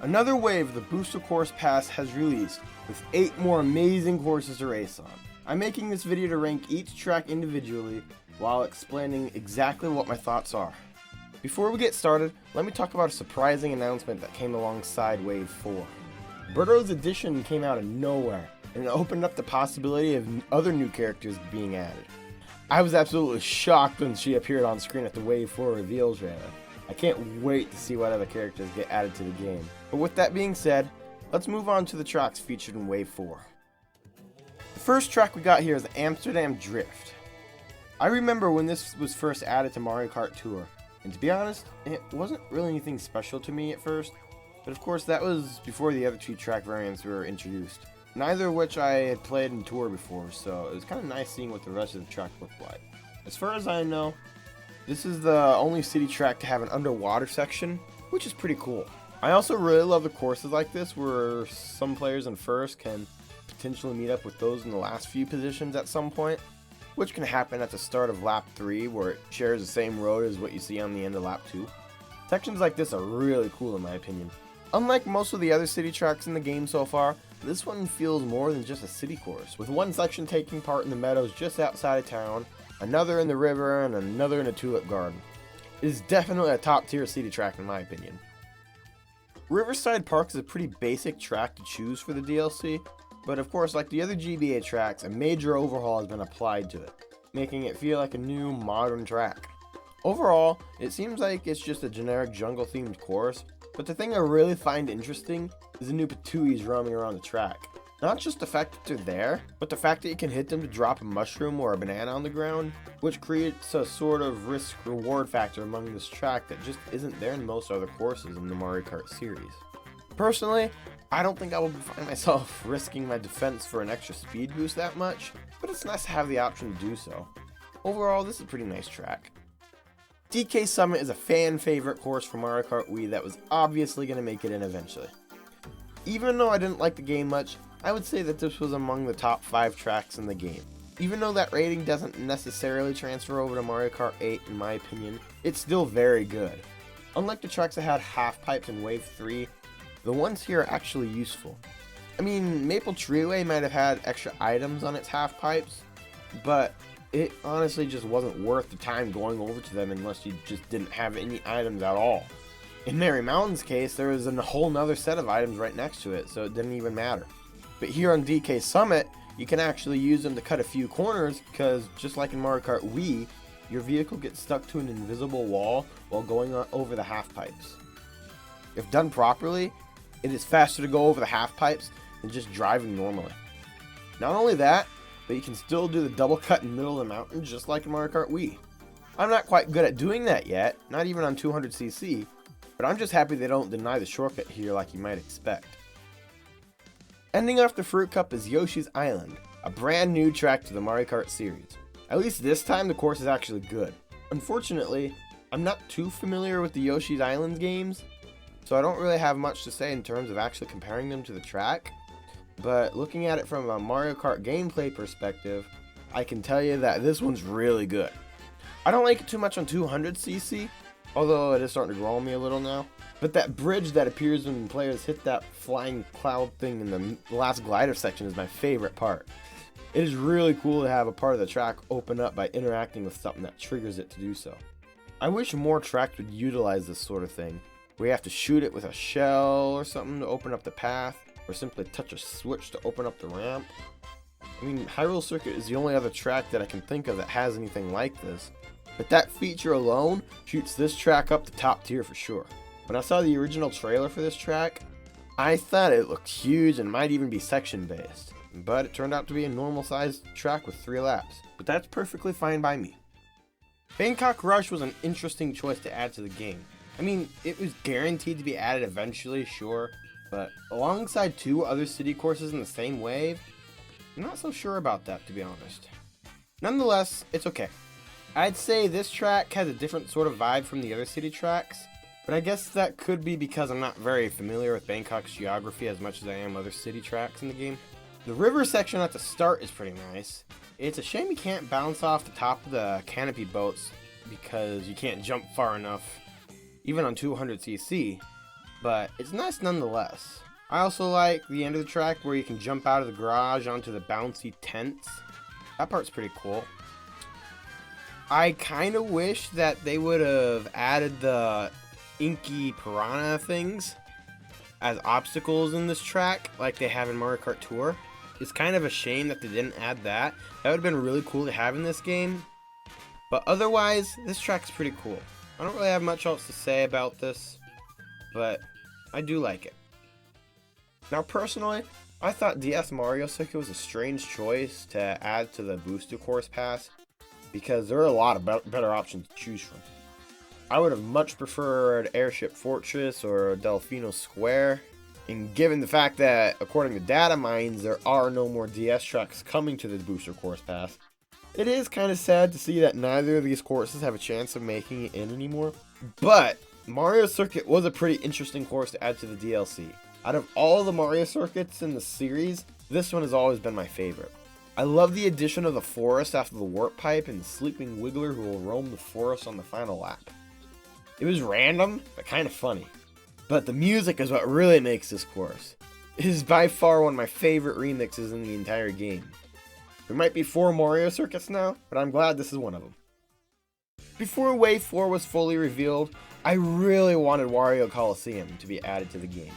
Another wave of the Booster Course Pass has released, with 8 more amazing courses to race on. I'm making this video to rank each track individually, while explaining exactly what my thoughts are. Before we get started, let me talk about a surprising announcement that came alongside Wave 4. Birdo's Edition came out of nowhere, and it opened up the possibility of other new characters being added. I was absolutely shocked when she appeared on screen at the Wave 4 reveal trailer. I can't wait to see what other characters get added to the game. But with that being said, let's move on to the tracks featured in Wave 4. The first track we got here is Amsterdam Drift. I remember when this was first added to Mario Kart Tour, and to be honest, it wasn't really anything special to me at first, but of course that was before the other 2 track variants were introduced, neither of which I had played in Tour before, so it was kind of nice seeing what the rest of the track looked like. As far as I know, this is the only city track to have an underwater section, which is pretty cool. I also really love the courses like this where some players in first can potentially meet up with those in the last few positions at some point, which can happen at the start of lap 3 where it shares the same road as what you see on the end of lap 2. Sections like this are really cool in my opinion. Unlike most of the other city tracks in the game so far, this one feels more than just a city course, with one section taking part in the meadows just outside of town, another in the river, and another in a tulip garden. It is definitely a top tier city track in my opinion. Riverside Park is a pretty basic track to choose for the DLC, but of course like the other GBA tracks, a major overhaul has been applied to it, making it feel like a new modern track. Overall, it seems like it's just a generic jungle themed course, but the thing I really find interesting is the new Patuis roaming around the track. Not just the fact that they're there, but the fact that you can hit them to drop a mushroom or a banana on the ground, which creates a sort of risk-reward factor among this track that just isn't there in most other courses in the Mario Kart series. Personally, I don't think I will find myself risking my defense for an extra speed boost that much, but it's nice to have the option to do so. Overall, this is a pretty nice track. DK Summit is a fan favorite course for Mario Kart Wii that was obviously going to make it in eventually. Even though I didn't like the game much, I would say that this was among the top 5 tracks in the game. Even though that rating doesn't necessarily transfer over to Mario Kart 8 in my opinion, it's still very good. Unlike the tracks that had half pipes in Wave 3, the ones here are actually useful. I mean, Maple Treeway might have had extra items on its half pipes, but it honestly just wasn't worth the time going over to them unless you just didn't have any items at all. In Merry Mountain's case, there was a whole nother set of items right next to it, so it didn't even matter. But here on DK Summit, you can actually use them to cut a few corners because just like in Mario Kart Wii, your vehicle gets stuck to an invisible wall while going over the half pipes. If done properly, it is faster to go over the half pipes than just driving normally. Not only that, but you can still do the double cut in the middle of the mountain just like in Mario Kart Wii. I'm not quite good at doing that yet, not even on 200cc, but I'm just happy they don't deny the shortcut here like you might expect. Ending off the Fruit Cup is Yoshi's Island, a brand new track to the Mario Kart series. At least this time the course is actually good. Unfortunately, I'm not too familiar with the Yoshi's Island games, so I don't really have much to say in terms of actually comparing them to the track, but looking at it from a Mario Kart gameplay perspective, I can tell you that this one's really good. I don't like it too much on 200cc, although it is starting to grow on me a little now. But that bridge that appears when players hit that flying cloud thing in the last glider section is my favorite part. It is really cool to have a part of the track open up by interacting with something that triggers it to do so. I wish more tracks would utilize this sort of thing, where you have to shoot it with a shell or something to open up the path, or simply touch a switch to open up the ramp. I mean, Hyrule Circuit is the only other track that I can think of that has anything like this, but that feature alone shoots this track up to top tier for sure. When I saw the original trailer for this track, I thought it looked huge and might even be section based, but it turned out to be a normal sized track with 3 laps, but that's perfectly fine by me. Bangkok Rush was an interesting choice to add to the game. I mean, it was guaranteed to be added eventually, sure, but alongside 2 other city courses in the same wave, I'm not so sure about that to be honest. Nonetheless, it's okay. I'd say this track has a different sort of vibe from the other city tracks, but I guess that could be because I'm not very familiar with Bangkok's geography as much as I am other city tracks in the game. The river section at the start is pretty nice. It's a shame you can't bounce off the top of the canopy boats because you can't jump far enough, even on 200cc. but it's nice nonetheless. I also like the end of the track where you can jump out of the garage onto the bouncy tents. That part's pretty cool. I kind of wish that they would have added the inky piranha things as obstacles in this track like they have in Mario Kart Tour. It's kind of a shame that they didn't add that. That would have been really cool to have in this game. But otherwise, this track's pretty cool. I don't really have much else to say about this, but I do like it. Now personally, I thought DS Mario Circuit was a strange choice to add to the Booster Course Pass because there are a lot of better options to choose from. I would have much preferred Airship Fortress or Delfino Square, and given the fact that, according to data mines, there are no more DS tracks coming to the Booster Course Pass, it is kind of sad to see that neither of these courses have a chance of making it in anymore. But Mario Circuit was a pretty interesting course to add to the DLC. Out of all the Mario circuits in the series, this one has always been my favorite. I love the addition of the forest after the warp pipe and the sleeping wiggler who will roam the forest on the final lap. It was random, but kind of funny. But the music is what really makes this course. It is by far one of my favorite remixes in the entire game. There might be 4 Mario circuits now, but I'm glad this is one of them. Before Wave 4 was fully revealed, I really wanted Wario Coliseum to be added to the game.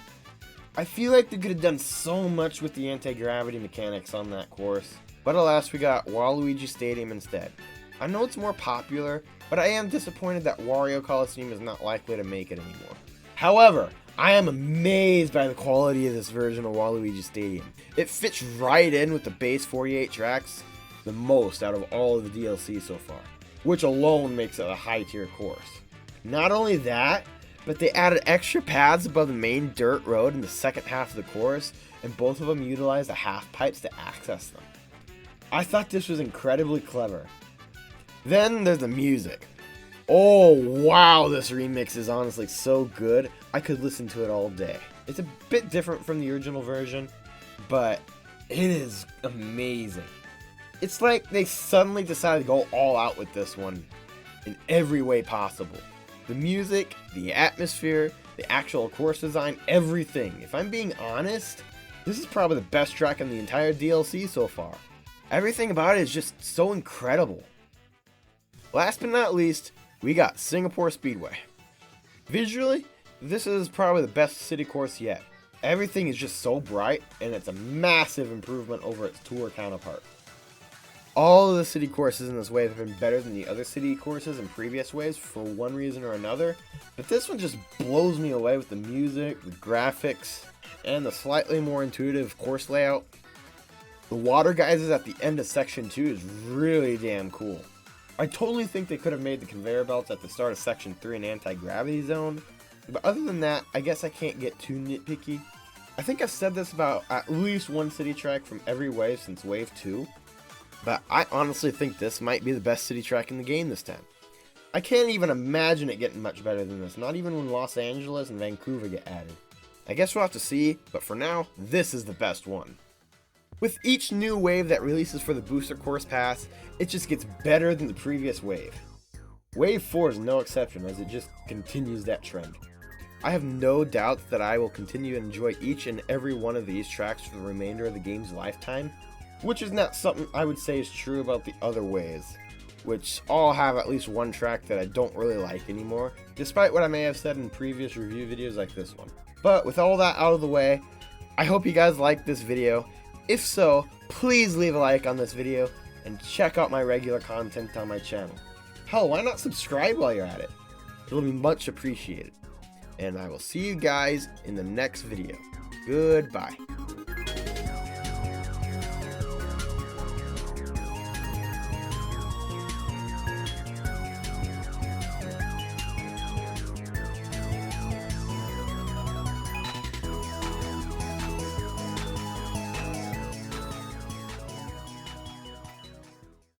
I feel like they could have done so much with the anti-gravity mechanics on that course, but alas we got Waluigi Stadium instead. I know it's more popular, but I am disappointed that Wario Coliseum is not likely to make it anymore. However, I am amazed by the quality of this version of Waluigi Stadium. It fits right in with the base 48 tracks the most out of all of the DLC so far, which alone makes it a high tier course. Not only that, but they added extra paths above the main dirt road in the second half of the course, and both of them utilize the half pipes to access them. I thought this was incredibly clever. Then there's the music. Oh wow, this remix is honestly so good, I could listen to it all day. It's a bit different from the original version, but it is amazing. It's like they suddenly decided to go all out with this one in every way possible. The music, the atmosphere, the actual course design, everything. If I'm being honest, this is probably the best track in the entire DLC so far. Everything about it is just so incredible. Last but not least, we got Singapore Speedway. Visually, this is probably the best city course yet. Everything is just so bright, and it's a massive improvement over its tour counterpart. All of the city courses in this wave have been better than the other city courses in previous waves for one reason or another, but this one just blows me away with the music, the graphics, and the slightly more intuitive course layout. The water geysers at the end of Section 2 is really damn cool. I totally think they could have made the conveyor belts at the start of Section 3 an anti-gravity zone, but other than that, I guess I can't get too nitpicky. I think I've said this about at least one city track from every wave since Wave 2. But I honestly think this might be the best city track in the game this time. I can't even imagine it getting much better than this, not even when Los Angeles and Vancouver get added. I guess we'll have to see, but for now, this is the best one. With each new wave that releases for the Booster Course Pass, it just gets better than the previous wave. Wave 4 is no exception as it just continues that trend. I have no doubt that I will continue to enjoy each and every one of these tracks for the remainder of the game's lifetime, which is not something I would say is true about the other waves, which all have at least one track that I don't really like anymore, despite what I may have said in previous review videos like this one. But with all that out of the way, I hope you guys liked this video. If so, please leave a like on this video and check out my regular content on my channel. Hell, why not subscribe while you're at it? It'll be much appreciated. And I will see you guys in the next video. Goodbye.